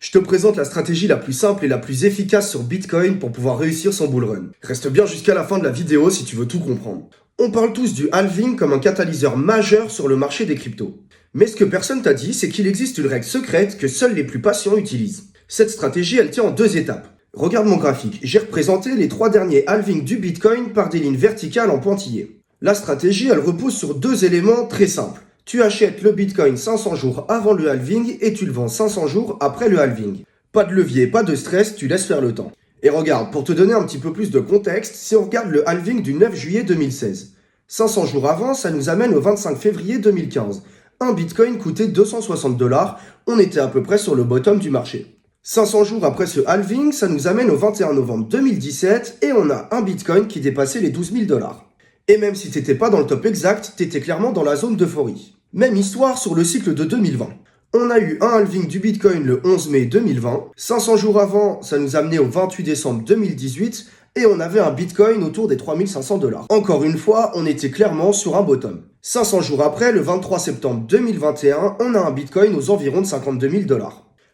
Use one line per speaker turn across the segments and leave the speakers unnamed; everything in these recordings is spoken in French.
Je te présente la stratégie la plus simple et la plus efficace sur Bitcoin pour pouvoir réussir son bull run. Reste bien jusqu'à la fin de la vidéo si tu veux tout comprendre. On parle tous du halving comme un catalyseur majeur sur le marché des cryptos. Mais ce que personne t'a dit, c'est qu'il existe une règle secrète que seuls les plus patients utilisent. Cette stratégie, elle tient en deux étapes. Regarde mon graphique, j'ai représenté les 3 derniers halvings du Bitcoin par des lignes verticales en pointillés. La stratégie, elle repose sur deux éléments très simples. Tu achètes le Bitcoin 500 jours avant le halving et tu le vends 500 jours après le halving. Pas de levier, pas de stress, tu laisses faire le temps. Et regarde, pour te donner un petit peu plus de contexte, si on regarde le halving du 9 juillet 2016, 500 jours avant, ça nous amène au 25 février 2015. Un Bitcoin coûtait 260 $, on était à peu près sur le bottom du marché. 500 jours après ce halving, ça nous amène au 21 novembre 2017 et on a un Bitcoin qui dépassait les 12 000 $. Et même si t'étais pas dans le top exact, t'étais clairement dans la zone d'euphorie. Même histoire sur le cycle de 2020. On a eu un halving du Bitcoin le 11 mai 2020. 500 jours avant, ça nous amenait au 28 décembre 2018 et on avait un Bitcoin autour des 3500 $. Encore une fois, on était clairement sur un bottom. 500 jours après, le 23 septembre 2021, on a un Bitcoin aux environs de 52 000 $.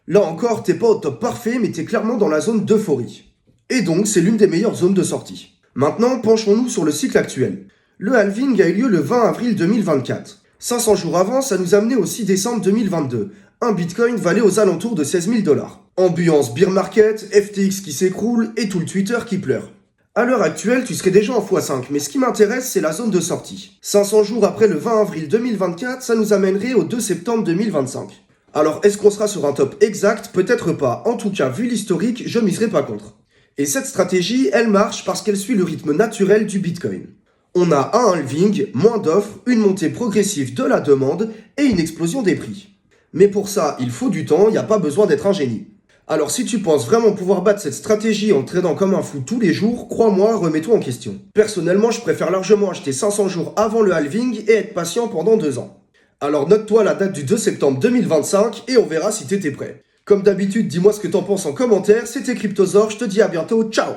Là encore, t'es pas au top parfait, mais t'es clairement dans la zone d'euphorie. Et donc, c'est l'une des meilleures zones de sortie. Maintenant, penchons-nous sur le cycle actuel. Le halving a eu lieu le 20 avril 2024. 500 jours avant, ça nous amenait au 6 décembre 2022. Un Bitcoin valait aux alentours de 16 000 $. Ambiance bear market, FTX qui s'écroule et tout le Twitter qui pleure. À l'heure actuelle, tu serais déjà en x5, mais ce qui m'intéresse, c'est la zone de sortie. 500 jours après le 20 avril 2024, ça nous amènerait au 2 septembre 2025. Alors, est-ce qu'on sera sur un top exact? Peut-être pas. En tout cas, vu l'historique, je miserai pas contre. Et cette stratégie, elle marche parce qu'elle suit le rythme naturel du Bitcoin. On a un halving, moins d'offres, une montée progressive de la demande et une explosion des prix. Mais pour ça, il faut du temps, il n'y a pas besoin d'être un génie. Alors si tu penses vraiment pouvoir battre cette stratégie en tradant comme un fou tous les jours, crois-moi, remets-toi en question. Personnellement, je préfère largement acheter 500 jours avant le halving et être patient pendant 2 ans. Alors note-toi la date du 2 septembre 2025 et on verra si t'étais prêt. Comme d'habitude, dis-moi ce que t'en penses en commentaire, c'était Cryptosaur, je te dis à bientôt, ciao!